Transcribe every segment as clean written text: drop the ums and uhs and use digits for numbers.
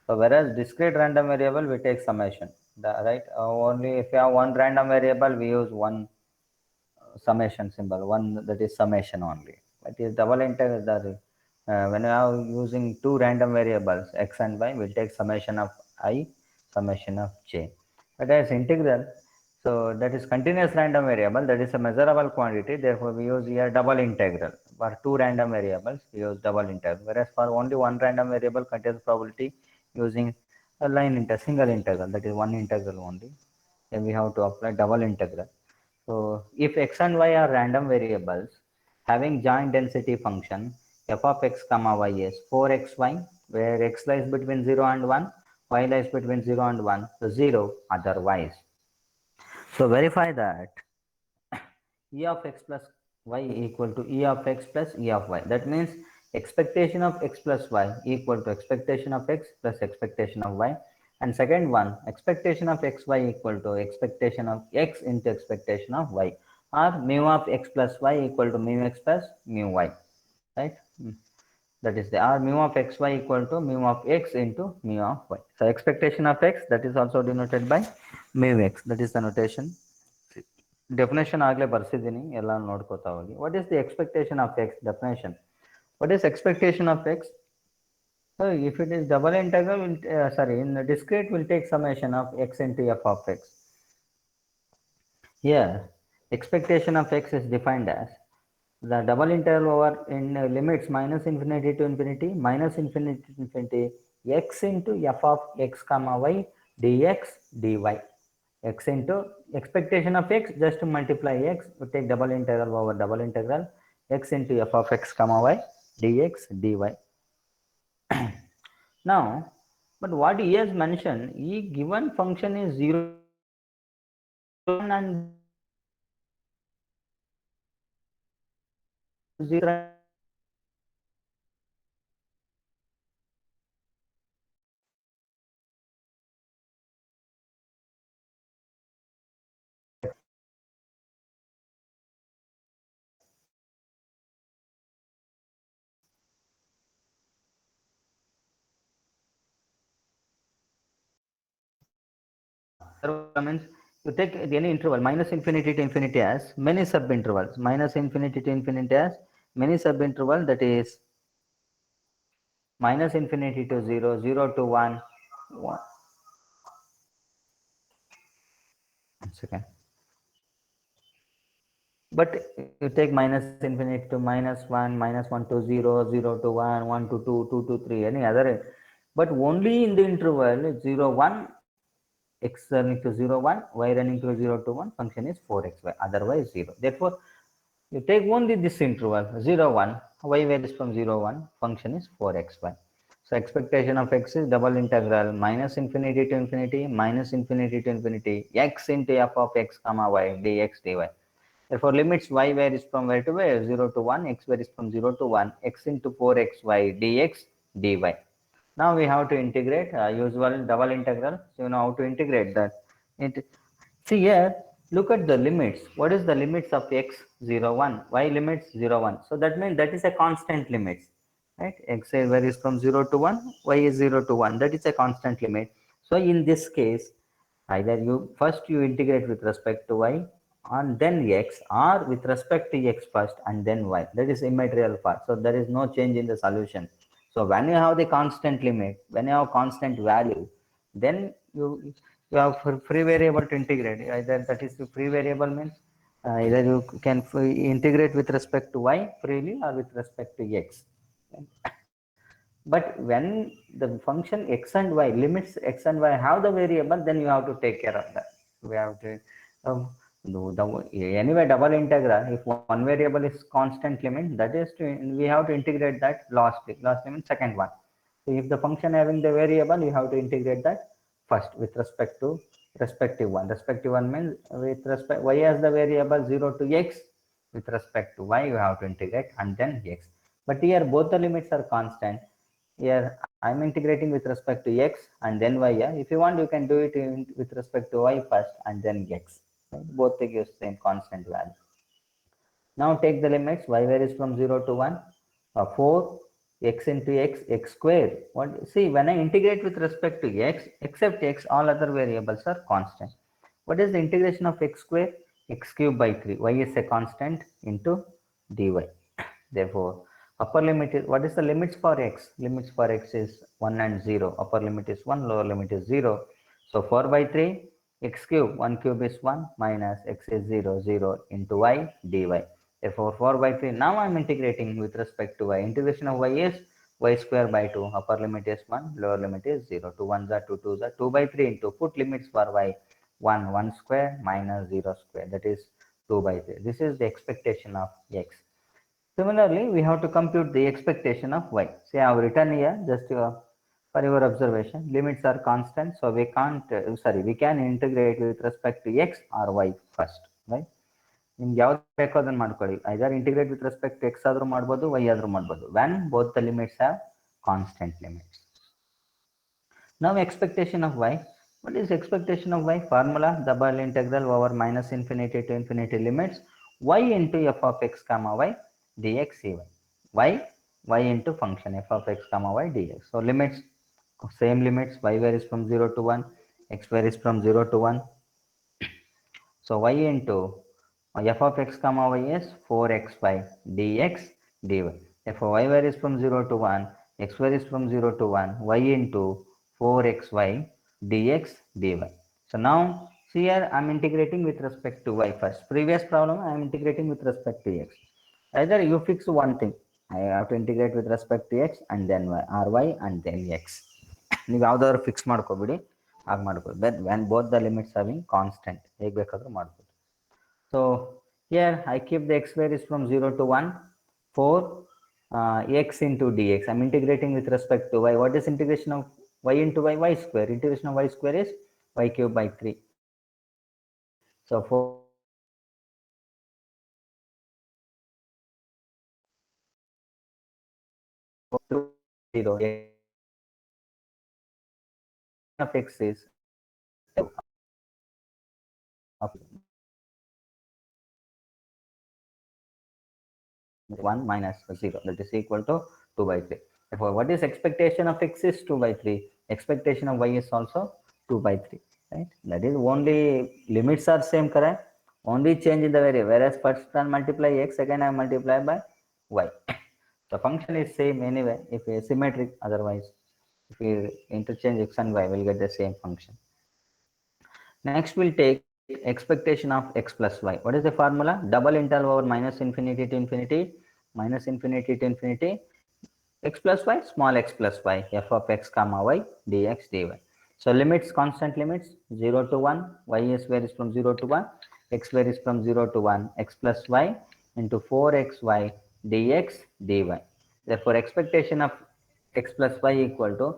So whereas discrete random variable, we take summation, right? Only if you have one random variable, we use one summation symbol, one that is summation only. But is double integer, when you are using two random variables x and y, we'll take summation of I, summation of j. But as integral, so that is continuous random variable, that is a measurable quantity, therefore we use here double integral. For two random variables, we use double integral, whereas for only one random variable contains probability, using a single integral, that is one integral only. Then we have to apply double integral. So if x and y are random variables having joint density function f of x comma y is 4xy, where x lies between 0 and 1, y lies between 0 and 1, so 0 otherwise. So verify that e of x plus y equal to e of x plus e of y. That means expectation of x plus y equal to expectation of x plus expectation of y. And second one, expectation of xy equal to expectation of x into expectation of y, or mu of x plus y equal to mu x plus mu y, right? That is the, or mu of xy equal to mu of x into mu of y. So expectation of x, that is also denoted by mu x, that is the notation. Definition ಆಗಲೇ ಬರ್ಸಿದ್ದೀನಿ, ಎಲ್ಲ ನೋಡ್ಕೋತಾ ಹೋಗಿ. What is the expectation of x? Definition. What is expectation of x? So if it is double integral, in the discrete, we'll take summation of x into f of x. Here, expectation of x is defined as the double integral over in limits minus infinity to infinity, minus infinity to infinity, x into f of x comma y dx dy. X into expectation of x, just to multiply x, we take double integral over double integral x into f of x comma y dx dy. Now, but what he has mentioned, e given function is 0 and 0. Means you take any interval minus infinity to infinity as many subintervals, minus infinity to infinity as many subinterval, that is minus infinity to 0, 0 to 1, 1. Second. But you take minus infinity to minus 1 to 0, 0 to 1, 1 to 2, 2 to 3, any other. But only in the interval 0, 1, x running to 0, 1, y running to 0 to 1, function is 4xy, otherwise 0. Therefore, you take only this interval 0, 1, y varies from 0, 1, function is 4xy. So expectation of x is double integral minus infinity to infinity, minus infinity to infinity, x into f of x comma y dx dy. Therefore, limits y varies from where to where? 0 to 1, x varies from 0 to 1, x into 4xy dx dy. Now we have to integrate usual double integral. So you know how to integrate that. See here, look at the limits. What is the limits of x 0, 1? Y limits 0, 1. So that means that is a constant limit, right? X varies from 0 to 1, y is 0 to 1. That is a constant limit. So in this case, either you integrate with respect to y and then x, or with respect to x first and then y. That is immaterial part. So there is no change in the solution. So when you have the constant limit, when you have constant value, then you have free variable to integrate. Either that is the free variable means either you can integrate with respect to y freely or with respect to x. But when the function x and y, limits x and y have the variable, then you have to take care of that. We have to anyway double integral. If one variable is constant limit, that is we have to integrate that lastly. Lastly means second one. So if the function having the variable, you have to integrate that first with respect to respective one. Respective one means with respect y as the variable 0 to x, with respect to y you have to integrate and then x. But here both the limits are constant. Here I'm integrating with respect to x and then y. Yeah? If you want, you can do it with respect to y first and then x. Right? Both they give same constant value. Now take the limits. Y varies from 0 to 1. 4 x into x, x square. What? See, when I integrate with respect to x, except x, all other variables are constant. What is the integration of x square? X cube by 3. Y is a constant into dy. Therefore, upper limit is, what is the limits for x? Limits for x is 1 and 0. Upper limit is 1, lower limit is 0. So 4 by 3, x cube, 1 cube is 1 minus x is 0, 0 into y dy. Therefore, 4 by 3, now I am integrating with respect to y. Integration of y is y square by 2. Upper limit is 1, lower limit is 0. 2 1s are 2 2s are 2 by 3 into put limits for y 1, 1 square minus 0 square, that is 2 by 3. This is the expectation of x. Similarly, we have to compute the expectation of y. See, I have written here just for your observation. Limits are constant, so we can't. We can integrate with respect to x or y first, right? ನಿಮ್ಗೆ ಯಾವ್ದು ಬೇಕೋ ಅದನ್ನ ಮಾಡ್ಕೊಳ್ಳಿ. Either integrate with respect to X ಆದ್ರೂ ಮಾಡ್ಬೋದು, Y ಆದ್ರೂ ಮಾಡ್ಬೋದು. When both the limits have constant limits. Now expectation of y. What is expectation of y? Formula double integral over minus infinity to infinity limits y into f of x comma y dx dy. Y into function f of x comma y dx. So limits, same limits, y varies from 0 to 1, x varies from 0 to 1. So y into f of x comma y is 4xy dx dy. Therefore y varies from 0 to 1, x varies from 0 to 1, y into 4xy dx dy. So now see here I am integrating with respect to y first. Previous problem I am integrating with respect to x. Either you fix one thing, I have to integrate with respect to x and then y, or y and then x. ನೀವು ಯಾವ್ದಾದ್ರು fix ಮಾಡ್ಕೋಬಿಡಿ, ಹಾಗೆ ಮಾಡ್ಬೋದು. When both the limits having constant, ಹೇಗೆ ಬೇಕಾದ್ರೂ ಮಾಡ್ಬೋದು. So here I keep the x varies from 0 to 1, 4 x into dx. I'm integrating with respect to y. What is integration of y into y? Y square. Integration of y square is y cube by 3. So 4 0 of x is 1 minus 0, that is equal to 2 by 3. Therefore, what is expectation of x is 2 by 3. Expectation of y is also 2 by 3. Right? That is only limits are same, correct? Only change in the variable. Whereas first I multiply x, second I multiply by y. The function is same anyway. If it is symmetric, otherwise, if we interchange x and y, we'll get the same function. Next, we'll take expectation of x plus y. What is the formula? Double interval over minus infinity to infinity, minus infinity to infinity, x plus y, small x plus y, f of x comma y, dx dy. So limits, constant limits, 0 to 1, y is varies from 0 to 1, x varies from 0 to 1, x plus y into 4xy dx dy. Therefore, expectation of x plus y equal to,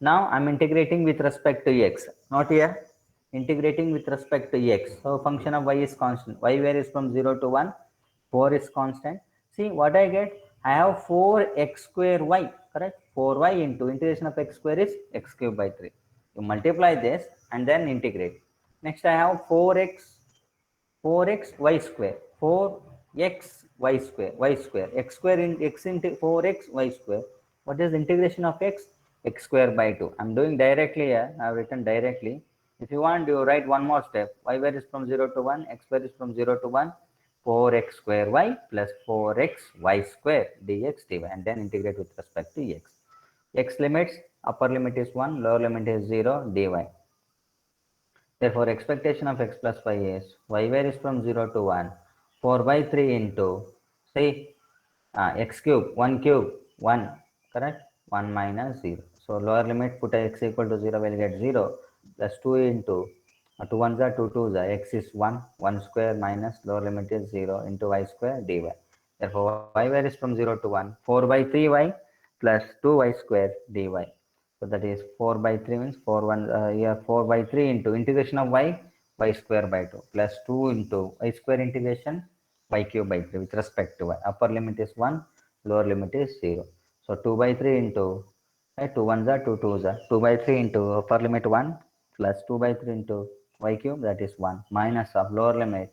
now I'm integrating with respect to x, not here, integrating with respect to x. So function of y is constant. Y varies from 0 to 1. 4 is constant. See what I get? I have 4x square y, correct? 4y into integration of x square is x cube by 3. You multiply this and then integrate. Next I have 4x y square, 4x y square, x square in x into 4x y square. What is integration of x square by 2. I'm doing directly here. I have written directly. If you want, you write one more step. Y varies from 0 to 1, x varies from 0 to 1, 4x square y plus 4x y square dx dy, and then integrate with respect to x. X limits, upper limit is 1, lower limit is 0 dy. Therefore, expectation of x plus y is y varies from 0 to 1, 4 by 3 into, say, x cube, 1 cube, 1, correct? 1 minus 0. So, lower limit, put x equal to 0, will get 0, plus 2 into 2 1s are 2 2s are, x is 1, 1 square minus lower limit is 0 into y square dy. Therefore, y varies from 0 to 1, 4 by 3y plus 2y square dy. So that is 4 by 3 means 4 1 here 4 by 3 into integration of y square by 2 plus 2 into y square integration y cube by 3 with respect to y. Upper limit is 1, lower limit is 0. So 2 by 3 into 2 1s are 2 2s are 2 by 3 into upper limit 1 plus 2 by 3 into y cube, that is 1, minus of lower limit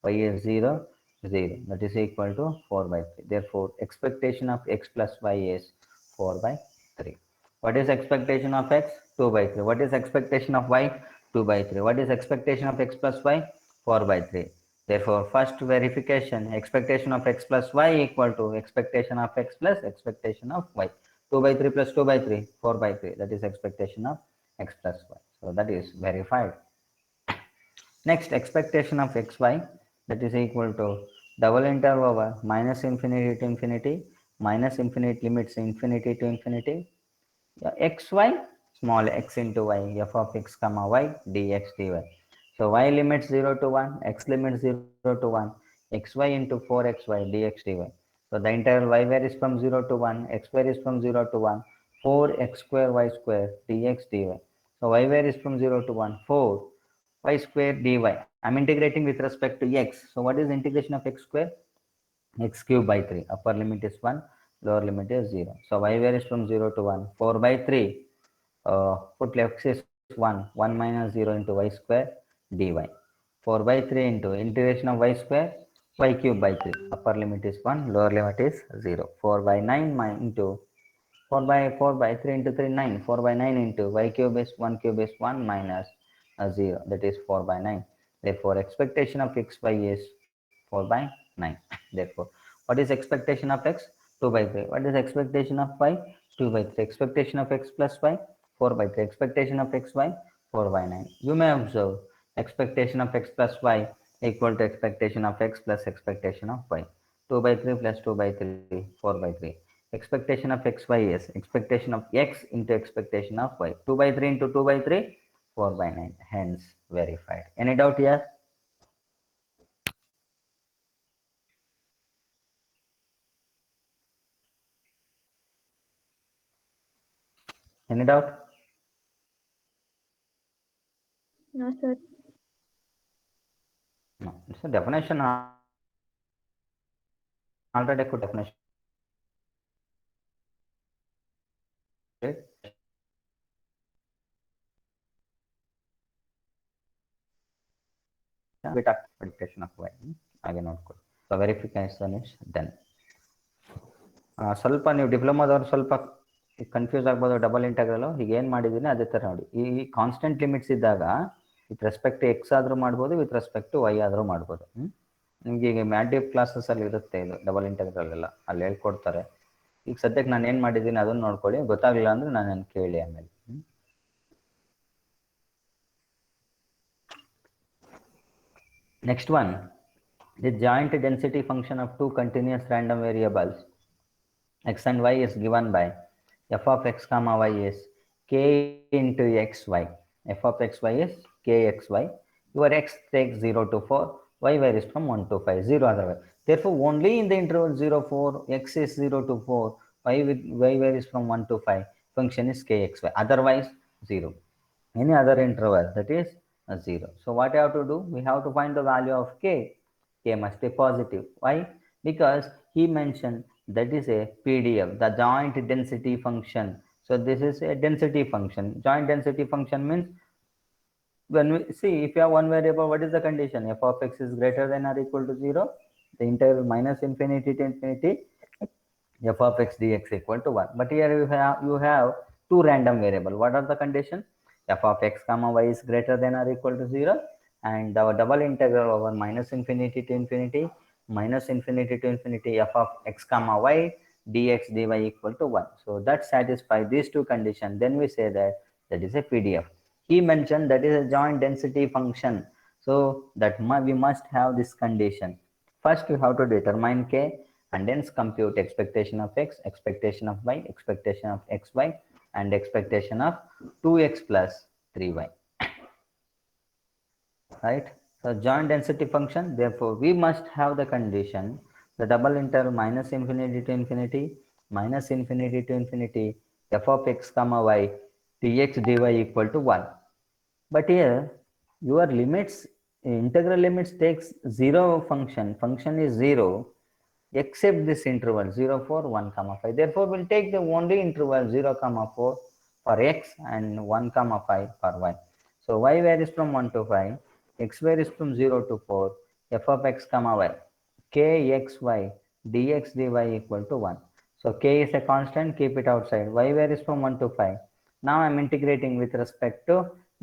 y is 0, 0, that is equal to 4 by 3. Therefore, expectation of x plus y is 4 by 3. What is expectation of x? 2 by 3. What is expectation of y? 2 by 3. What is expectation of x plus y? 4 by 3. Therefore, first verification, expectation of x plus y equal to expectation of x plus expectation of y. 2 by 3 plus 2 by 3, 4 by 3. That is expectation of x plus y. So that is verified. Next, expectation of xy, that is equal to double integral over minus infinity to infinity, minus infinite limits infinity to infinity, xy, small x into y, f of x comma y, dx dy. So y limits 0 to 1, x limits 0 to 1, xy into 4xy dx dy. So the integral y varies from 0 to 1, x varies from 0 to 1, 4x square y square dx dy. So y varies from 0 to 1, 4 y square dy. I'm integrating with respect to x. So what is integration of x square? X cube by 3. Upper limit is 1, lower limit is 0. So y varies from 0 to 1. 4 by 3. Put x is 1. 1 minus 0 into y square dy. 4 by 3 into integration of y square, y cube by 3. Upper limit is 1, lower limit is 0. 4 by 9 into 4 by 3 into 3, 9. 4 by 9 into y cube is 1 cube is 1 minus 0. That is 4 by 9. Therefore, expectation of xy is 4 by 9. Therefore, what is expectation of x? 2 by 3. What is expectation of y? 2 by 3. Expectation of x plus y? 4 by 3. Expectation of xy? 4 by 9. You may observe expectation of x plus y equal to expectation of x plus expectation of y. 2 by 3 plus 2 by 3, 4 by 3. Expectation of xy is expectation of x into expectation of y. 2 by 3 into 2 by 3, 4 by 9. Hence, verified. Any doubt here? Any doubt? No, sir. No. It's a definition. Already good definition. Bit of prediction of y. ಹಾಗೆ ನೋಡ್ಕೊಳ್ಳಿ. So verification is done. ಸ್ವಲ್ಪ ನೀವು ಡಿಪ್ಲೊಮಾದವ್ರು ಸ್ವಲ್ಪ confuse ಆಗ್ಬೋದು double integral. ಈಗ ಏನು ಮಾಡಿದ್ದೀನಿ ಅದೇ ಥರ ನೋಡಿ. ಈ ಕಾನ್ಸ್ಟೆಂಟ್ ಲಿಮಿಟ್ಸ್ ಇದ್ದಾಗ ವಿತ್ ರೆಸ್ಪೆಕ್ಟ್ ಟು ಎಕ್ಸ್ ಆದರೂ ಮಾಡ್ಬೋದು, ವಿತ್ ರೆಸ್ಪೆಕ್ಟ್ ಟು ವೈ ಆದರೂ ಮಾಡ್ಬೋದು. ನಿಮಗೆ ಈಗ ಮ್ಯಾಟಿವ್ ಕ್ಲಾಸಸ್ಸಲ್ಲಿ ಇರುತ್ತೆ ಇದು ಡಬಲ್ ಇಂಟೆಗ್ರಲ್ ಎಲ್ಲ, ಅಲ್ಲಿ ಹೇಳ್ಕೊಡ್ತಾರೆ. ಈಗ ಸದ್ಯಕ್ಕೆ ನಾನು ಏನು ಮಾಡಿದ್ದೀನಿ ಅದನ್ನು ನೋಡ್ಕೊಳ್ಳಿ. ಗೊತ್ತಾಗಲಿಲ್ಲ ಅಂದರೆ ನಾನು ಕೇಳಿ ಆಮೇಲೆ. Next one, the joint density function of two continuous random variables x and y is given by f of x comma y is k into xy. F of xy is kxy. Your x takes 0 to 4, y varies from 1 to 5, 0 otherwise. Therefore, only in the interval 0, 4, x is 0 to 4, y varies from 1 to 5, function is kxy. Otherwise, 0. Any other interval, that is 0. So what you have to do? We have to find the value of k. K must be positive. Why? Because he mentioned that is a PDF, the joint density function. So this is a density function. Joint density function means when we see if you have one variable, what is the condition? F of x is greater than or equal to 0. The integral minus infinity to infinity f of x dx equal to 1. But here you have two random variable. What are the conditions? F of x comma y is greater than or equal to 0, and our double integral over minus infinity to infinity f of x comma y dx dy equal to 1. So that satisfies these two conditions. Then we say that that is a PDF. He mentioned that is a joint density function. So that we must have this condition. First you have to determine k and then compute expectation of x, expectation of y, expectation of xy, and expectation of 2x plus 3y. Right? So joint density function, therefore we must have the condition, the double integral minus infinity to infinity f of x comma y dx dy equal to 1. But here your limits, integral limits takes 0 function is 0 except this interval 0, 4, 1, comma 5. Therefore, we'll take the only interval 0, comma 4 for x and 1, comma 5 for y. So y varies from 1 to 5, x varies from 0 to 4, f of x comma y, kxy dx dy equal to 1. So k is a constant, keep it outside. Y varies from 1 to 5. Now I'm integrating with respect to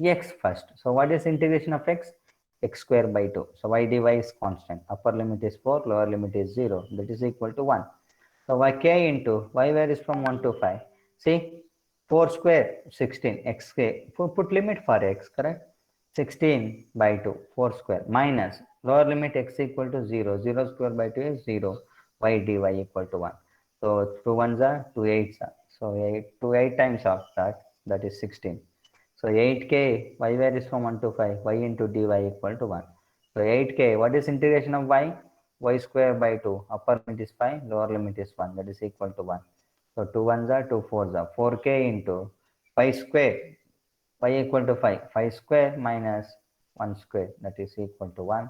x first. So what is integration of x? X square by 2. So y dy is constant. Upper limit is 4, lower limit is 0. That is equal to 1. So y k into y varies from 1 to 5. See, 4 square 16 x k. Put limit for x, correct? 16 by 2, 4 square minus lower limit x equal to 0. 0 square by 2 is 0. Y dy equal to 1. So 2 ones are 2 eights are. So 8 times of that is 16. So 8k y varies from 1 to 5. Y into dy equal to 1. So 8k, what is integration of y? Y square by 2. Upper limit is 5, lower limit is 1. That is equal to 1. So 2 ones are 2 fours are. 4k into 5 square. Y equal to 5. 5 square minus 1 square. That is equal to 1.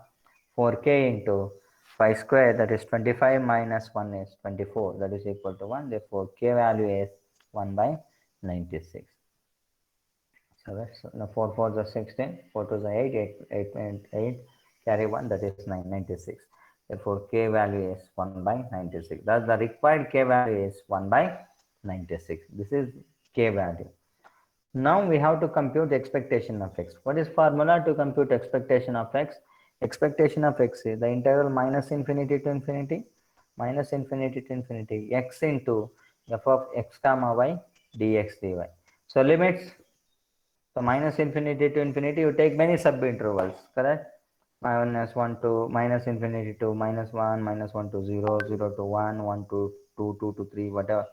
4k into 5 square, that is 25 minus 1 is 24. That is equal to 1. Therefore, k value is 1 by 96. So that's 4 4s are 16, 4 2s are 8, 8, carry 1, that is 96. Therefore, k value is 1 by 96. Thus, the required k value is 1 by 96. This is k value. Now we have to compute the expectation of x. What is formula to compute expectation of x? Expectation of x is the integral minus infinity to infinity, x into f of x comma y dx dy. So limits, so minus infinity to infinity, you take many sub-intervals, correct? Minus 1 to minus infinity to minus 1, minus 1 to 0, 0 to 1, 1 to 2, 2 to 3, whatever.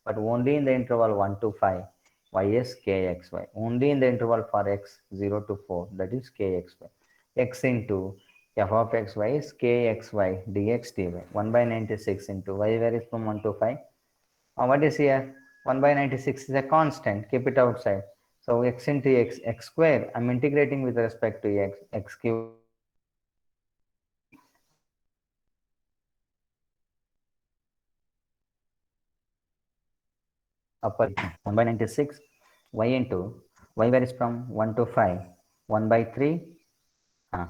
But only in the interval 1 to 5, y is kxy. Only in the interval for x 0 to 4, that is kxy. X into f of xy is kxy dx dy. 1 by 96 into y varies from 1 to 5. What is here? 1 by 96 is a constant. Keep it outside. So x into x square. I'm integrating with respect to x cube by 3. Upper limit is 5 and the lower limit is 1. So 1 by 96 y into y varies from 1 to 5. 1 by 3. Uh,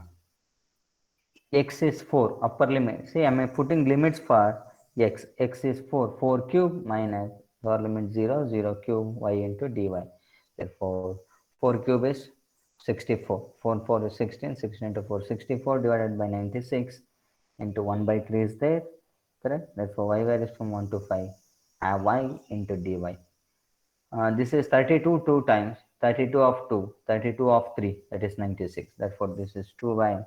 x is 4, upper limit. See, I'm putting limits for x. X is 4. 4 cube minus lower limit 0, 0 cube y into dy. Therefore, 4 cube is 64. 4 4 is 16. 16 into 4, 64 divided by 96 into 1 by 3 is there. Correct? Therefore, y varies from 1 to 5. Y into dy. This is 32 2 times. 32 of 2. 32 of 3. That is 96. Therefore, this is 2 by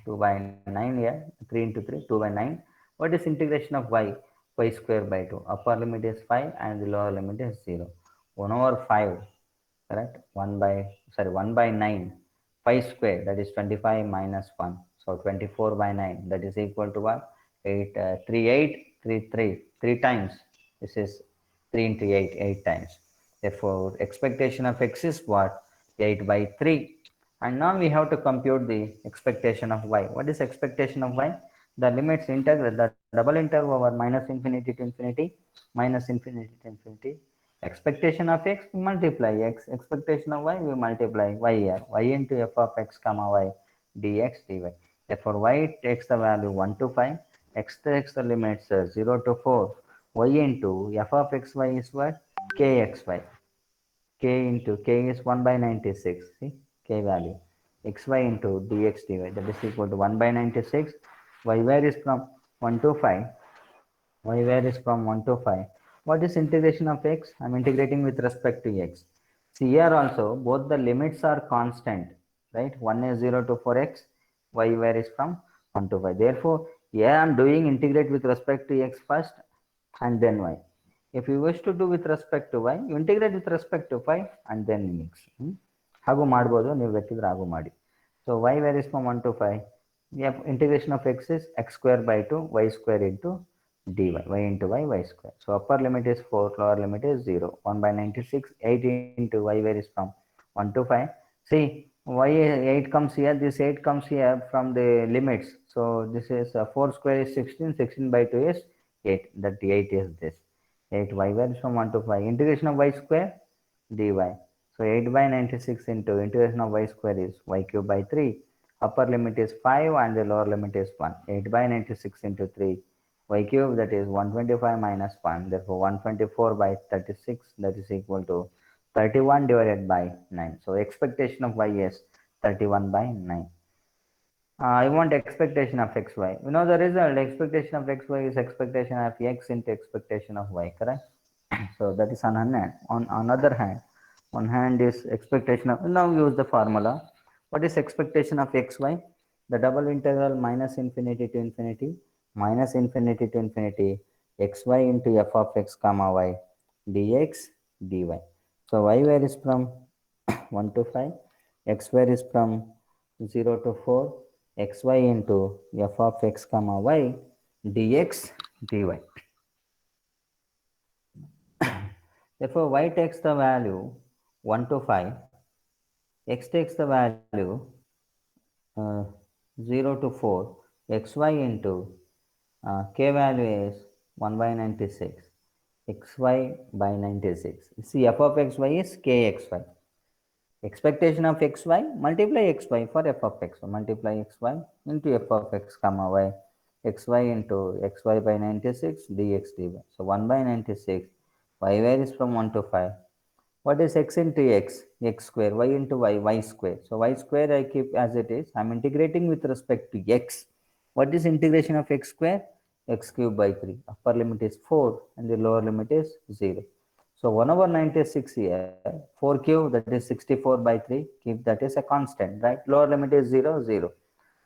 2 by 9 here, 3 into 3, 2 by 9. What is integration of y? Y square by 2. Upper limit is 5 and the lower limit is 0. 1 over 5, correct? 1 by, 1 by 9. 5 square, that is 25 minus 1. So 24 by 9, that is equal to what? 8, 3, 8, 3, 3. 3 times. This is 3 into 8, 8 times. Therefore, expectation of x is what? 8 by 3. And now we have to compute the expectation of y. What is expectation of y? The limits integral, the double integral over minus infinity to infinity, minus infinity to infinity. Expectation of x, we multiply x. Expectation of y, we multiply y here. Y into f of x comma y dx dy. Therefore, y takes the value 1 to 5. X takes the limits 0 to 4. Y into f of xy is what? Kxy. K into k is 1 by 96. See, k value. Xy into dx dy, that is equal to 1 by 96. Y varies from 1 to 5. Y varies from 1 to 5. What is integration of x? I'm integrating with respect to x. See, here also both the limits are constant, right? 1 is 0 to 4x. Y varies from 1 to 5. Therefore, here I'm doing integrate with respect to x first and then y. If you wish to do with respect to y, you integrate with respect to 5 and then mix. ಹಾಗೂ ಮಾಡ್ಬೋದು, ನೀವು ಬೇಕಿದ್ರೆ ಹಾಗೂ ಮಾಡಿ. So y varies from 1 to 5. We have integration of x is x square by 2 y square into dy, y into y square. So upper limit is 4, lower limit is 0. 1 by 96, 8 into y varies from 1 to 5. See, y 8 comes here, this 8 comes here from the limits. So this is 4 square is 16, 16 by 2 is 8. That 8 is this. 8 y varies from 1 to 5. Integration of y square dy. So 8 by 96 into integration of y square is y cube by 3. Upper limit is 5 and the lower limit is 1. 8 by 96 into 3. y cube, that is 125 minus 1, therefore 124 by 36, that is equal to 31 divided by 9. So expectation of y is 31 by 9. I want expectation of xy. You know the result, expectation of xy is expectation of x into expectation of y, correct? So that is on one hand. On other hand, one hand is expectation of, now use the formula. What is expectation of xy? The double integral minus infinity to infinity, minus infinity to infinity, xy into f of x comma y, dx, dy. So y varies from 1 to 5, x varies from 0 to 4, xy into f of x comma y, dx, dy. Therefore, y takes the value 1 to 5, x takes the value uh, 0 to 4, xy into k value is 1 by 96, xy by 96. See, f of xy is kxy. Expectation of xy, multiply xy for f of x. So multiply xy into f of x comma y, xy into xy by 96 dx dy. So 1 by 96, y varies from 1 to 5. What is x into x? X square. Y into y, y square. So y square I keep as it is. I'm integrating with respect to x. What is integration of x square? X cube by 3. Upper limit is 4 and the lower limit is 0. So 1 over 96 here, 4 cube, that is 64 by 3. Keep that is a constant, right? Lower limit is 0, 0.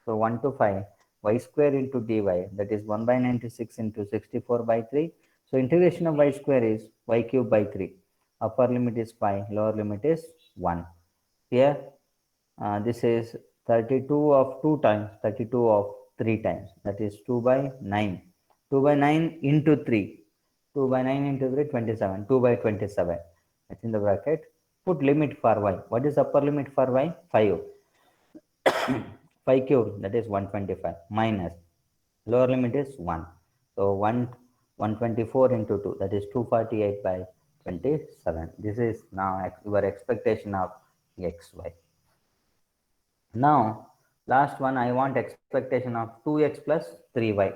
So 1 to 5, y square into dy, that is 1 by 96 into 64 by 3. So integration of y square is y cube by 3. Upper limit is 5, lower limit is 1. Here, this is 32 of 2 times, 32 of 3 times, that is 2 by 9. 2 by 9 into 3. 2 by 9 into 3, 27. 2 by 27. That's in the bracket. Put limit for y. What is upper limit for y? 5. 5 cube, that is 125, minus lower limit is 1. So 124 into 2, that is 248 by 27. This is now your expectation of xy. Now, last one, I want expectation of 2x plus 3y.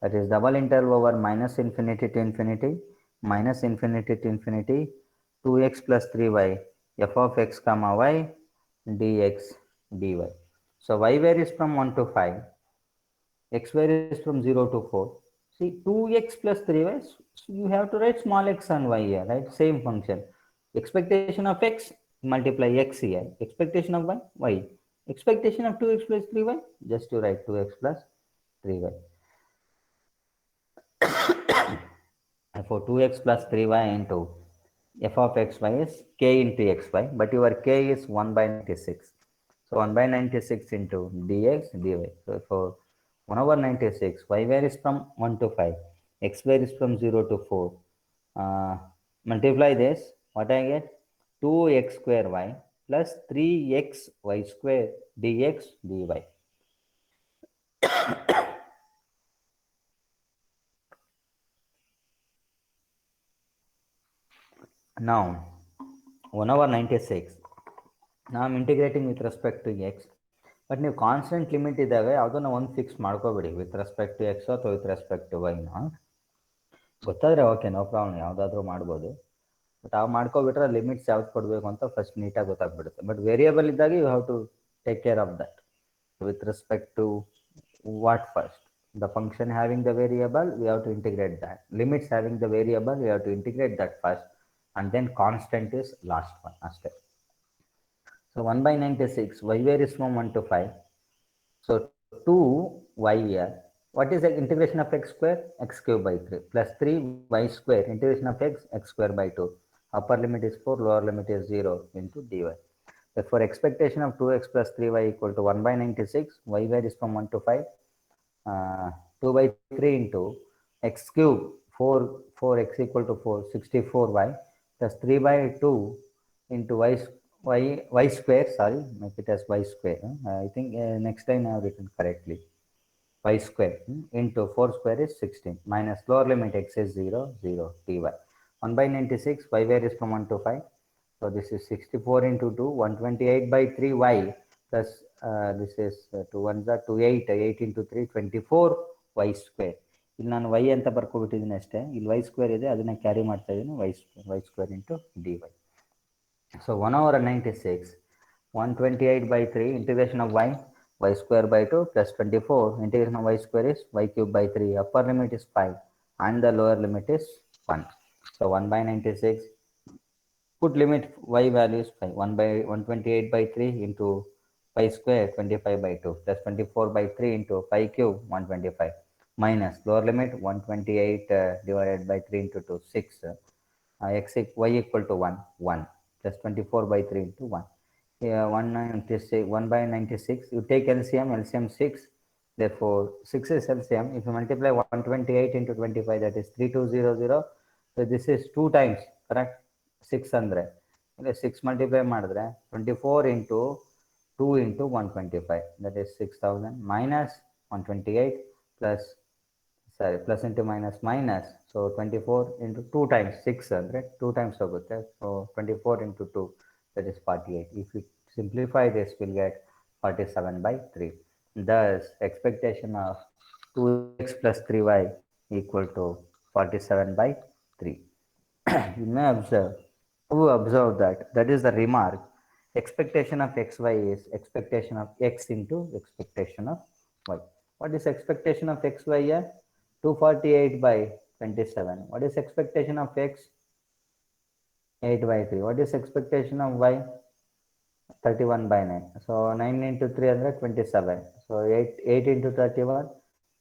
That is double interval over minus infinity to infinity, minus infinity to infinity, 2x plus 3y, f of x comma y, dx, dy. So y varies from 1 to 5, x varies from 0 to 4. See, 2x plus 3y, so you have to write small x and y here, right? Same function. Expectation of x, multiply x here. Expectation of y, y. Expectation of 2x plus 3y, just you write 2x plus 3y. For 2x plus 3y into f of xy is k into xy, but your k is 1 by 96. So 1 by 96 into dx dy. So for 1 over 96, y varies from 1 to 5, x varies from 0 to 4. Multiply this, what I get? 2x square y plus 3x y square dx dy. Now, 1 over 96. Now I'm integrating with respect to x. But ನೀವು constant limit ಇದ್ದಾವೆ ಯಾವುದನ್ನ ಒಂದು fix ಮಾಡ್ಕೋಬೇಡಿ with respect to X ಅಥವಾ with respect to ವೈನ. ಗೊತ್ತಾದರೆ okay, no problem, ಯಾವುದಾದ್ರೂ ಮಾಡ್ಬೋದು. But ಅವು ಮಾಡ್ಕೊಬಿಟ್ರೆ ಲಿಮಿಟ್ಸ್ ಯಾವ್ದು ಕೊಡಬೇಕು ಅಂತ ಫಸ್ಟ್ ನೀಟಾಗಿ ಗೊತ್ತಾಗ್ಬಿಡುತ್ತೆ. ಬಟ್ ವೇರಿಯಬಲ್ ಇದ್ದಾಗ you have to take care of that with respect to what first. The function having the variable, we have to integrate that. Limits having the variable, we have to integrate that first, and then constant is last one. Aste. So 1 by 96, y varies from 1 to 5. So 2y here. What is the integration of x square? X cube by 3 plus 3y square. Integration of x, x square by 2. Upper limit is 4, lower limit is 0 into dy. Therefore, expectation of 2x plus 3y equal to 1 by 96. Y varies from 1 to 5. 2 by 3 into x cube, 4x equal to 4, 64y plus 3 by 2 into y square, sorry, make it as y square. I think next time I have written correctly. Y square into 4 square is 16 minus lower limit x is 0, 0 dy. 1 by 96, y varies from 1 to 5. So this is 64 into 2, 128 by 3y plus this is 2 1s are 2 8, 8 into 3, 24 y square ಇಲ್ಲಿ ನಾನು y ಅಂತ ಬರ್ಕೊಬಿಟ್ಟಿದ್ದೀನಿ ಅಷ್ಟೇ. ಇಲ್ಲಿ y square ಇದೆ, ಅದನ್ನ carry ಮಾಡ್ತಾ ಇದ್ದೀನಿ, y square into dy. So 1/96, 128/3 integration of y square by 2 plus 24 integration of y square is y cube by 3. Upper limit is 5 and the lower limit is 1. So 1/96, put limit y value is 5. 1/128/3 into pi square 25/2 plus 24/3 into pi cube 125 minus lower limit 128 divided by 3 into 2 6. Y equal to 1 1 plus 24/3 into 1. 1/96. You take LCM 6. Therefore 6 is LCM. If you multiply 128 into 25, that is 3200. So this is 2 times, correct? 6 andre 6 multiply ಮಾಡಿದ್ರೆ 24 into 2 into 125, that is 6000 minus 128 plus plus into minus minus. So 24 into 2 times 6 andre 2 times hoಗುತ್ತೆ. So 24 into 2, that is 48. If you simplify this, we'll get 47/3. Thus expectation of 2x plus 3y equal to 47/3. You may observe, who observe that is the remark. Expectation of xy is expectation of x into expectation of y. What is expectation of xy here? 248/27. What is expectation of x? 8/3. What is expectation of y? 31/9. So 9 into 3 under 27. So 8 into 31,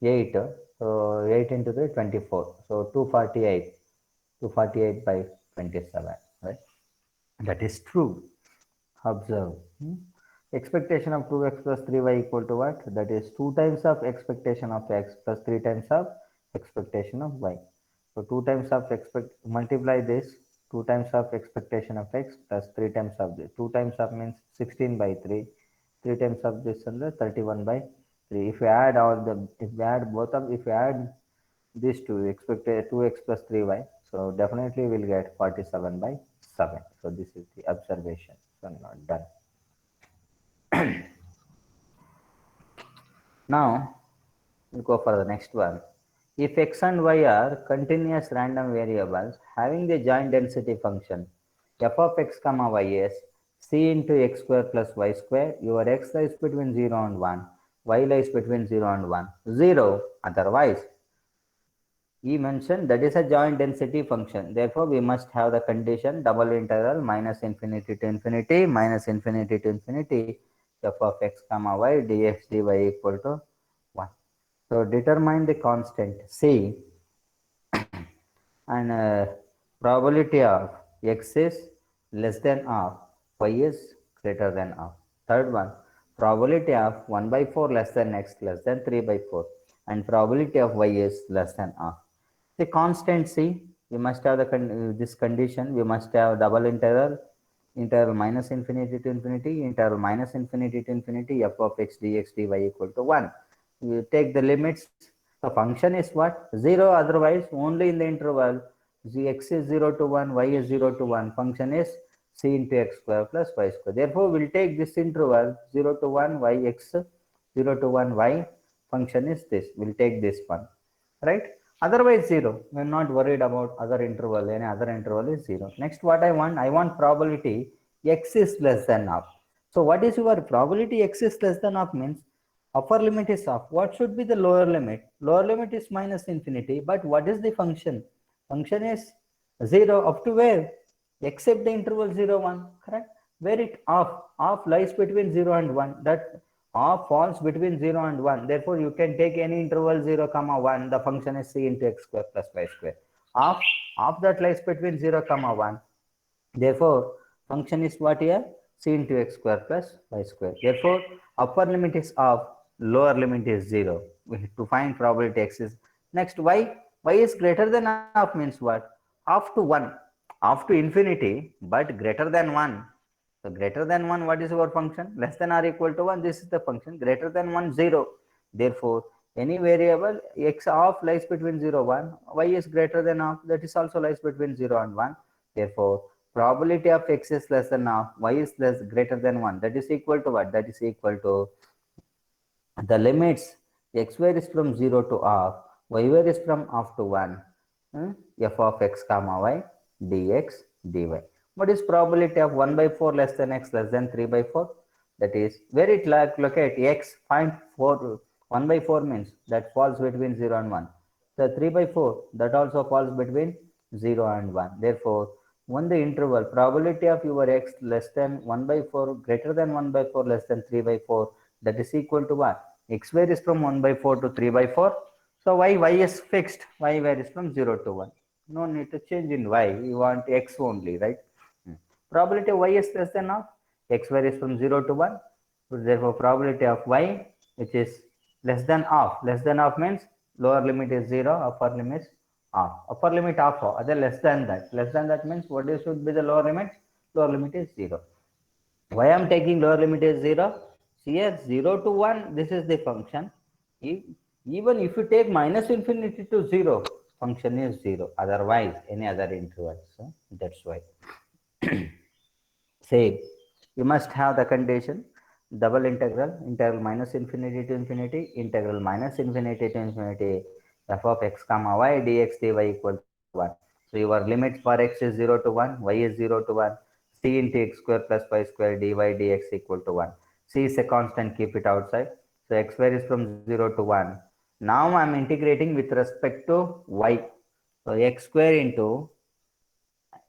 8. So 8 into 3, 24. So 248. 248/27, right? That is true. Observe. Expectation of 2x plus 3y equal to what? That is 2 times of expectation of x plus 3 times of expectation of y. So 2 times of multiply this, 2 times of expectation of x plus 3 times of this. 2 times of means 16/3. 3 times of this and 31/3. If you add these two, expect 2x plus 3y, so definitely we'll get 47/7. So this is the observation. So not done. Now we'll go for the next one. If x and y are continuous random variables having the joint density function f of x comma y is c into x square plus y square, your x lies between 0 and 1, y lies between 0 and 1, 0 otherwise. He mentioned that is a joint density function. Therefore, we must have the condition double integral minus infinity to infinity minus infinity to infinity f of x comma y dx dy equal to 1. So determine the constant c and probability of x is less than of, y is greater than of. Third one, probability of 1/4 less than x less than 3/4, and probability of y is less than of. The constant c, we must have this condition, we must have double integral minus infinity to infinity integral minus infinity to infinity f of x dx dy equal to 1. You take the limits. The function is what? 0 otherwise. Only in the interval x is 0 to 1, y is 0 to 1. Function is c into x square plus y square. Therefore, we'll take this interval 0 to 1 y x, 0 to 1 y. Function is this. We'll take this one, right? Otherwise 0. We're not worried about other interval. Any other interval is 0. Next, what I want? I want probability x is less than half. So what is your probability x is less than half means upper limit is half. What should be the lower limit? Lower limit is minus infinity. But what is the function? Function is 0 up to where? Except the interval 0 1, correct? Where it off lies between 0 and 1. That off falls between 0 and 1. Therefore, you can take any interval 0 comma 1. The function is c into x square plus y square. Off that lies between 0 comma 1. Therefore, function is what here? C into x square plus y square. Therefore, upper limit is off, lower limit is 0. We have to find probability x is. Next, y is greater than half means what? Half to 1, half to infinity, but greater than 1. So greater than 1, what is our function? Less than or equal to 1, this is the function. Greater than 1, 0. Therefore, any variable x off lies between 0 1, y is greater than half, that is also lies between 0 and 1. Therefore, probability of x is less than half, y is greater than 1, that is equal to what? That is equal to the limits x square is from 0 to half, y is from half to 1, f of x comma y dx dy. What is probability of 1 by 4 less than x less than 3 by 4? That is where it locate x, find 4, 1 by 4 means that falls between 0 and 1. The 3 by 4 that also falls between 0 and 1. Therefore, when the interval probability of your x less than 1 by 4 greater than 1 by 4 less than 3 by 4, that is equal to what? X varies from 1 by 4 to 3 by 4. So y is fixed. Y varies from 0 to 1. No need to change in y. You want x only, right? Probability of y is less than half. X varies from 0 to 1. Therefore, probability of y, which is less than half. Less than half means lower limit is 0, upper limit is half. Upper limit half, other less than that. Less than that means what is should be the lower limit? Lower limit is 0. Why I am taking lower limit is 0? See here, 0 to 1, this is the function. Even if you take minus infinity to 0, function is 0. Otherwise, any other interval. So that's why. Say, you must have the condition double integral minus infinity to infinity, integral minus infinity to infinity, f of x comma y dx dy equal to 1. So your limit for x is 0 to 1, y is 0 to 1, c into x square plus y square dy dx equal to 1. C is a constant, keep it outside. So x varies from 0 to 1. Now I am integrating with respect to y. So x square into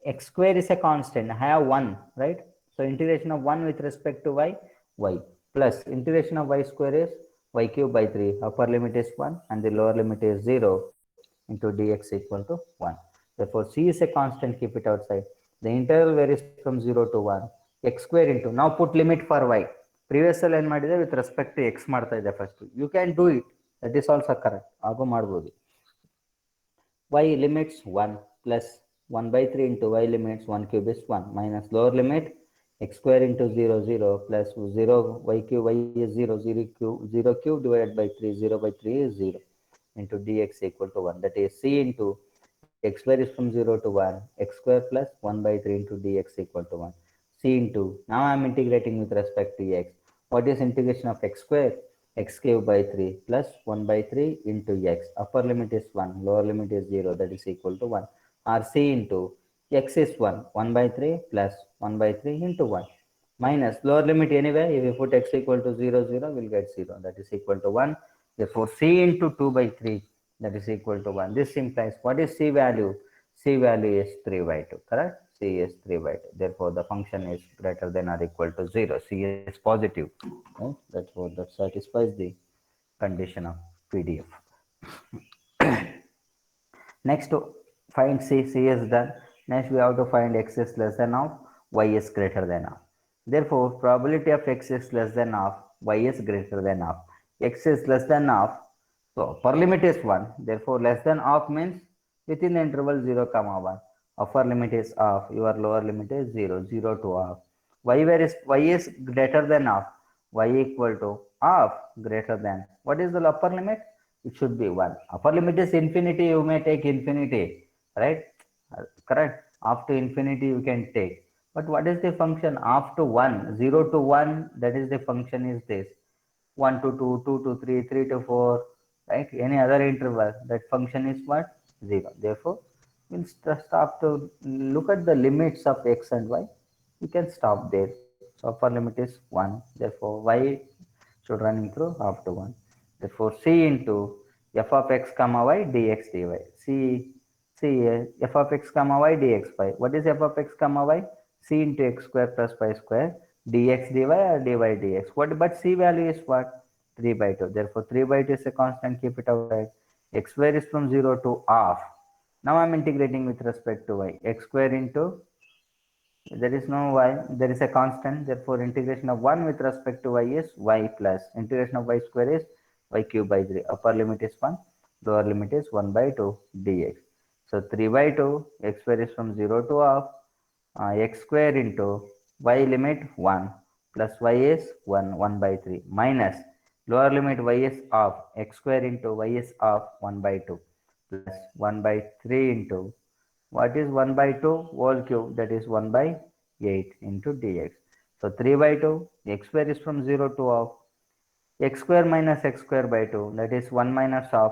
x square is a constant. I have 1, right? So integration of 1 with respect to y, y plus integration of y square is y cube by 3. Upper limit is 1 and the lower limit is 0 into dx equal to 1. Therefore, c is a constant, keep it outside. The integral varies from 0 to 1. X square into, now put limit for y. Previous line ಮಾಡಿದೆ with respect to x ಮಾಡ್ತಾ ಇದೆ first. You can do it. That is also correct. ಆಗೋ ಮಾಡ್ಬೋದು. Y limits 1 plus 1 by 3 into y limits 1 cube is 1 minus lower limit x square into 0 0 plus 0 y cube, y is 0 0 cube divided by 3, 0 by 3 is 0 into dx equal to 1. That is c into x varies from 0 to 1, x square plus 1 by 3 into dx equal to 1. C into, now I am integrating with respect to x. What is integration of x square? X cube by 3 plus 1 by 3 into x. Upper limit is 1, lower limit is 0, that is equal to 1. Or c into x is 1, 1 by 3 plus 1 by 3 into 1. Minus lower limit anyway, if you put x equal to 0, 0, we'll get 0, that is equal to 1. Therefore, c into 2 by 3, that is equal to 1. This implies, what is c value? C value is 3 by 2, correct? C is 3 by 2. Therefore, the function is greater than or equal to 0. C is positive. Right? That's what that satisfies the condition of PDF. Next, to find C. C is done. Next, we have to find x is less than half, y is greater than half. Therefore, probability of x is less than half, y is greater than half. X is less than half, so upper limit is 1. Therefore, less than half means within the interval 0 comma 1. Upper limit is half, your lower limit is 0, 0 to half. Y is greater than half, y equal to half greater than. What is the upper limit? It should be 1. Upper limit is infinity, you may take infinity, right? Correct. After infinity you can take. But what is the function after 1? 0 to 1, that is the function is this. 1 to 2, 2 to 3, 3 to 4, right? Any other interval, that function is what? 0. Therefore, we'll stop to look at the limits of x and y. You can stop there. So upper limit is 1. Therefore, y should running through after 1. Therefore, c into f of x comma y dx dy. F of x comma y dx y. What is f of x comma y? C into x square plus y square dx dy or dy dx. What? But c value is what? 3 by 2. Therefore, 3 by 2 is a constant. Keep it outside. X square is from 0 to half. Now I am integrating with respect to y. X square into, there is no y, there is a constant. Therefore, integration of 1 with respect to y is y plus integration of y square is y cube by 3. Upper limit is 1, lower limit is 1 by 2 dx. So 3 by 2, x square is from 0 to half, x square into y limit 1 plus y is 1, 1 by 3 minus lower limit y is half, x square into y is half, 1 by 2 plus 1 by 3 into, what is 1 by 2 whole cube, that is 1 by 8 into dx. So 3 by 2, x square is from 0 to half, x square minus x square by 2, that is 1 minus of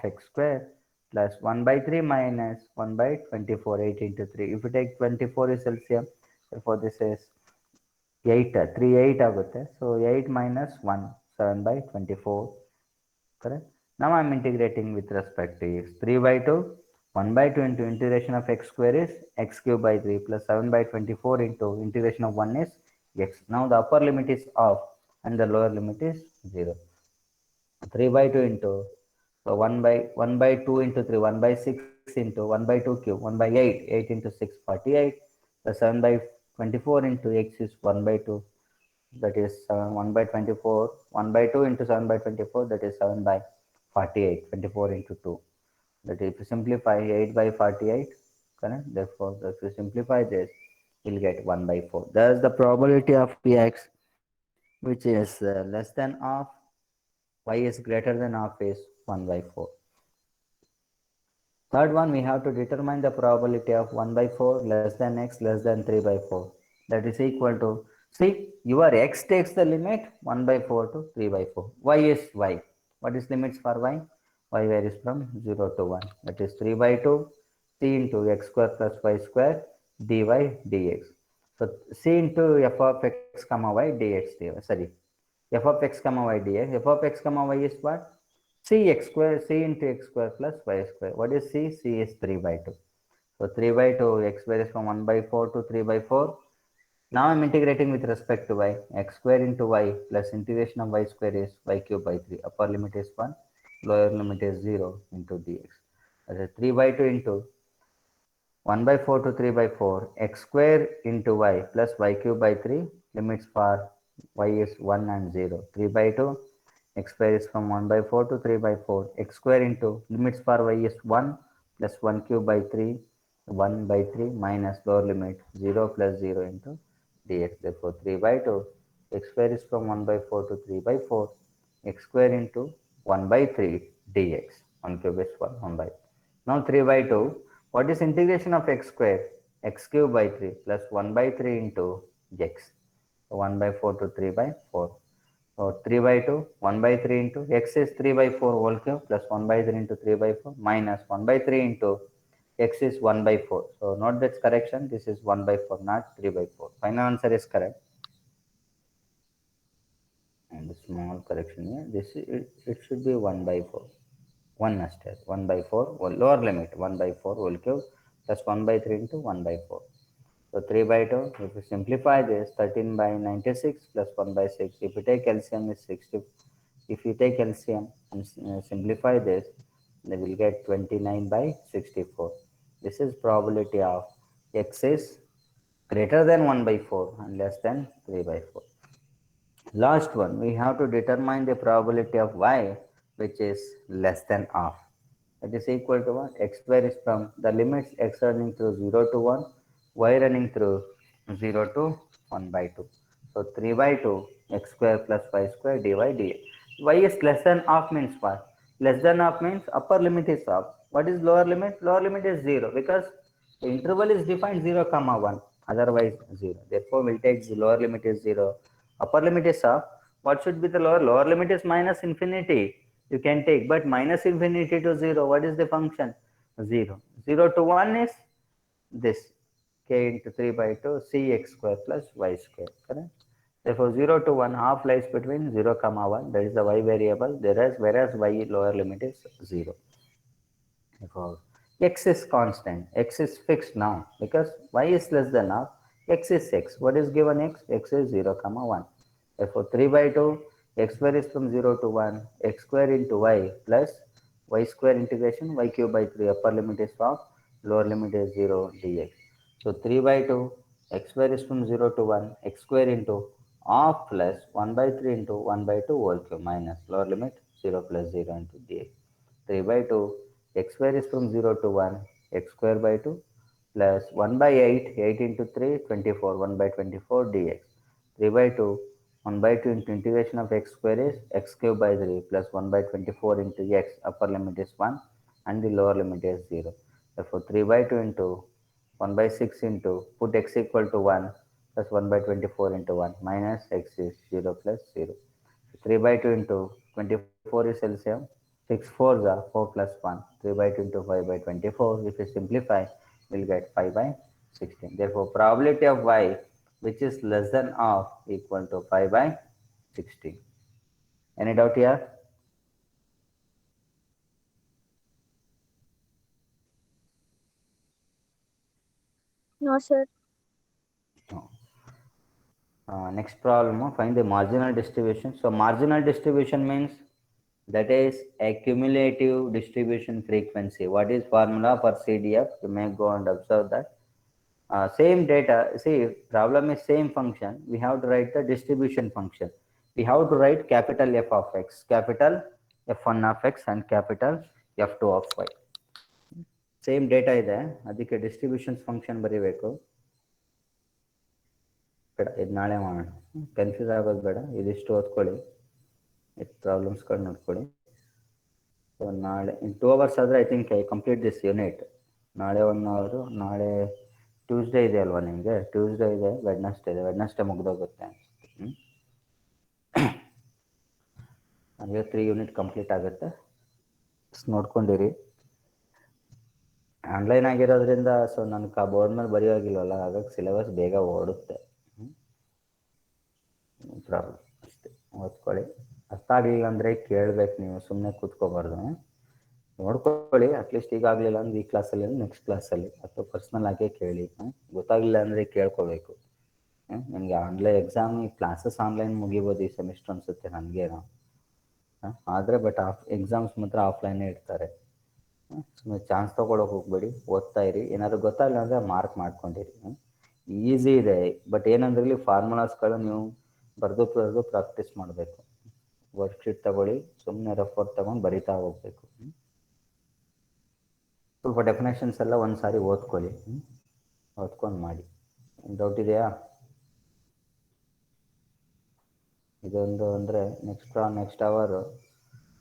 x square plus 1 by 3 minus 1 by 24, 8 into 3. If you take 24 is LCM, therefore this is 8, 3 8 ಆಗುತ್ತೆ. So 8 minus 1, 7 by 24, correct? Now I am integrating with respect to x. 3 by 2, 1 by 2 into integration of x square is x cube by 3 plus 7 by 24 into integration of 1 is x. Now the upper limit is off and the lower limit is 0. 3 by 2 into, so 1 by 2 into 3, 1 by 6 into 1 by 2 cube, 1 by 8, 8 into 6, 48, plus 7 by 24 into x is 1 by 2, that is 1 by 24, 1 by 2 into 7 by 24, that is 7 by 48, 24 into 2. That if you simplify 8 by 48, correct? Therefore, if you simplify this, you'll get 1 by 4. Thus, the probability of px, which is less than of, y is greater than of is 1 by 4. Third one, we have to determine the probability of 1 by 4 less than x less than 3 by 4. That is equal to, see, your x takes the limit 1 by 4 to 3 by 4. Y is y. What is limits for y? Y varies from 0 to 1. That is 3 by 2 c into x square plus y square dy dx. So c into f of x comma y dx dy. Sorry, f of x comma y dx. F of x comma y is what? C x square, c into x square plus y square. What is c? C is 3 by 2. So 3 by 2, x varies from 1 by 4 to 3 by 4. Now I'm integrating with respect to y. X square into y plus integration of y square is y cube by 3. Upper limit is 1, lower limit is 0 into dx. That is 3 by 2 into 1 by 4 to 3 by 4, x square into y plus y cube by 3, limits for y is 1 and 0. 3 by 2, x square is from 1 by 4 to 3 by 4, x square into limits for y is 1 plus 1 cube by 3, 1 by 3 minus lower limit 0 plus 0 into dx. Therefore, 3 by 2, x square is from 1 by 4 to 3 by 4, x square into 1 by 3 dx. 1 cube is 1, 1 by. Now 3 by 2, what is integration of x square? X cube by 3 plus 1 by 3 into x. So 1 by 4 to 3 by 4. So 3 by 2, 1 by 3 into x is 3 by 4 whole cube plus 1 by 3 into 3 by 4 minus 1 by 3 into x is 1 by 4. So note that correction, this is 1 by 4, not 3 by 4. Final answer is correct. And the small correction here, it should be 1 by 4. 1 nested, 1 by 4, lower limit 1 by 4 whole cube plus 1 by 3 into 1 by 4. So 3 by 2, if you simplify this, 13 by 96 plus 1 by 6. If you take LCM is 60. If you take LCM and simplify this, they will get 29 by 64. This is probability of x is greater than 1 by 4 and less than 3 by 4. Last one, we have to determine the probability of y, which is less than half. It is equal to what? X square is from the limits x running through 0 to 1, y running through 0 to 1 by 2. So 3 by 2, x square plus y square dy dx. Y is less than half means what? Less than half means upper limit is half. What is lower limit? Lower limit is 0 because the interval is defined 0 comma 1, otherwise 0. Therefore, we'll take the lower limit is 0. Upper limit is half. What should be the lower? Lower limit is minus infinity. You can take, but minus infinity to 0, what is the function? 0. 0 to 1 is this, k into 3 by 2 cx square plus y square, correct? Therefore, 0 to 1, half lies between 0 comma 1, that is the y variable, whereas y lower limit is 0. Therefore, x is constant, x is fixed now because y is less than half, x is x. What is given x? X is 0 comma 1. Therefore, 3 by 2, x square is from 0 to 1, x square into y plus y square integration y cube by 3, upper limit is half, lower limit is 0 dx. So 3 by 2, x square is from 0 to 1, x square into half plus 1 by 3 into 1 by 2 whole cube minus lower limit 0 plus 0 into dx. 3 by 2, x square is from 0 to 1, x square by 2 plus 1 by 8, 8 into 3, 24, 1 by 24 dx. 3 by 2, 1 by 2 into integration of x square is x cube by 3 plus 1 by 24 into x, upper limit is 1 and the lower limit is 0. Therefore, 3 by 2 into 1 by 6 into, put x equal to 1 plus 1 by 24 into 1 minus x is 0 plus 0. 3 by 2 into 24 is LCM. 6 4s are 4 plus 1. 3 by 2 into 5 by 24. If you simplify, we'll get 5 by 16. Therefore, probability of y which is less than of equal to 5 by 16. Any doubt here? No, sir. No. Next problem, find the marginal distribution. So marginal distribution means that is accumulative distribution frequency. What is formula for CDF? You may go and observe that. Same data, see, problem is same function. We have to write the distribution function. We have to write capital F of x, capital F1 of x and capital F2 of y. Same data ಇದೆ, ಅದಕ್ಕೆ distributions function ಬರೀಬೇಕು. ಬೇಡ, ಇದು ನಾಳೆ ಮಾಡೋಣ, confuse ಆಗೋದು ಬೇಡ. ಇದಿಷ್ಟು ಓದ್ಕೊಳ್ಳಿ, ಇದು ಪ್ರಾಬ್ಲಮ್ಸ್ಗಳು ನೋಡ್ಕೊಳ್ಳಿ. ಸೊ ನಾಳೆ ಇನ್ 2 hours ಆದರೆ I think I complete this unit. ನಾಳೆ 1 hour, ನಾಳೆ ಟ್ಯೂಸ್ಡೇ ಇದೆ ಅಲ್ವಾ ನಿಮಗೆ? ಟ್ಯೂಸ್ಡೇ ಇದೆ, ವೆಡ್ನೆಸ್ಡೇ ಇದೆ. ವೆಡ್ನೆಸ್ಡೇ ಮುಗ್ದೋಗುತ್ತೆ ಅನಿಸುತ್ತೆ. ನನಗೆ 3 ಯೂನಿಟ್ ಕಂಪ್ಲೀಟ್ ಆಗುತ್ತೆ, ನೋಡ್ಕೊಂಡಿರಿ. ಆನ್ಲೈನ್ ಆಗಿರೋದ್ರಿಂದ ಸೊ ನನಗೆ ಆ ಬೋರ್ಡ್ ಮೇಲೆ ಬರೆಯೋಗಿಲ್ವಲ್ಲ, ಹಾಗಾಗಿ ಸಿಲೆಬಸ್ ಬೇಗ ಓಡುತ್ತೆ. ಪ್ರಾಬ್ಲಮ್ ಅಷ್ಟೇ, ಓದ್ಕೊಳ್ಳಿ. ಅರ್ಥ ಆಗಲಿಲ್ಲ ಅಂದರೆ ಕೇಳಬೇಕು, ನೀವು ಸುಮ್ಮನೆ ಕೂತ್ಕೋಬಾರ್ದು. ನೋಡ್ಕೊಳ್ಳಿ, ಅಟ್ಲೀಸ್ಟ್ ಈಗ ಆಗಲಿಲ್ಲ ಅಂದ್ರೆ ಈ ಕ್ಲಾಸಲ್ಲಿ ನೆಕ್ಸ್ಟ್ ಕ್ಲಾಸಲ್ಲಿ ಅಥವಾ ಪರ್ಸ್ನಲ್ ಆಗೇ ಕೇಳಿ. ಗೊತ್ತಾಗಲಿಲ್ಲ ಅಂದರೆ ಕೇಳ್ಕೋಬೇಕು. ನಿಮಗೆ ಆನ್ಲೈನ್ ಎಕ್ಸಾಮ್ ಕ್ಲಾಸಸ್ ಆನ್ಲೈನ್ ಮುಗಿಬೋದು ಈ ಸೆಮಿಸ್ಟರ್ ಅನಿಸುತ್ತೆ ನನಗೇನೋ. ಆದರೆ ಬಟ್ ಎಕ್ಸಾಮ್ಸ್ ಮಾತ್ರ ಆಫ್ಲೈನೇ ಇಡ್ತಾರೆ. ಸುಮ್ಮನೆ ಚಾನ್ಸ್ ತೊಗೊಳಕ್ಕೆ ಹೋಗ್ಬೇಡಿ, ಓದ್ತಾ ಇರಿ. ಏನಾದರೂ ಗೊತ್ತಾಗಲ್ಲ ಅಂದರೆ ಮಾರ್ಕ್ ಮಾಡ್ಕೊಂಡಿರಿ. ಈಸಿ ಇದೆ, ಬಟ್ ಏನಂದ್ರಲ್ಲಿ ಫಾರ್ಮುಲಾಸ್ಗಳು ನೀವು ಬರೆದು ಪ್ರಾಕ್ಟೀಸ್ ಮಾಡಬೇಕು. ವರ್ಕ್ಶೀಟ್ ತಗೊಳ್ಳಿ, ಸುಮ್ಮನೆ ರೆಫರ್ ತೊಗೊಂಡು ಬರಿತಾ ಹೋಗ್ಬೇಕು. ಸ್ವಲ್ಪ ಡೆಫಿನೇಷನ್ಸ್ ಎಲ್ಲ ಒಂದು ಸಾರಿ ಓದ್ಕೊಳ್ಳಿ, ಓದ್ಕೊಂಡು ಮಾಡಿ. ಡೌಟ್ ಇದೆಯಾ? ಇದೊಂದು ಅಂದರೆ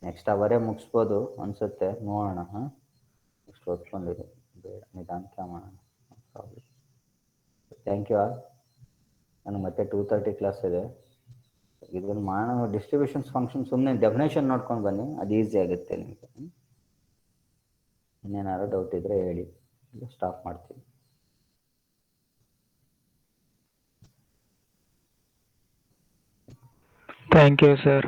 ನೆಕ್ಸ್ಟ್ ಅವರೇ ಮುಗಿಸ್ಬೋದು ಅನಿಸುತ್ತೆ, ನೋಡೋಣ. ನೆಕ್ಸ್ಟ್ ಓದ್ಕೊಂಡಿರಿ, ಬೇಡ ನಿಧಾನಕ್ಕೆ ಮಾಡೋಣ. ಪ್ರಾಬ್ಲಮ್. Thank you all. ನನಗೆ ಮತ್ತೆ 2:30 ಕ್ಲಾಸ್ ಇದೆ. ಇದನ್ನು ಮಾಡೋಣ. ಡಿಸ್ಟ್ರಿಬ್ಯೂಷನ್ಸ್ ಫಂಕ್ಷನ್ ಸುಮ್ಮನೆ ಡೆಫಿನೇಷನ್ ನೋಡ್ಕೊಂಡು ಬನ್ನಿ, ಅದು ಈಸಿ ಆಗುತ್ತೆ ನಿಮಗೆ. ಇನ್ನೇನಾದ್ರು ಡೌಟ್ ಇದ್ದರೆ ಹೇಳಿ, ಸ್ಟಾಪ್ ಮಾಡ್ತೀನಿ. Thank you, sir.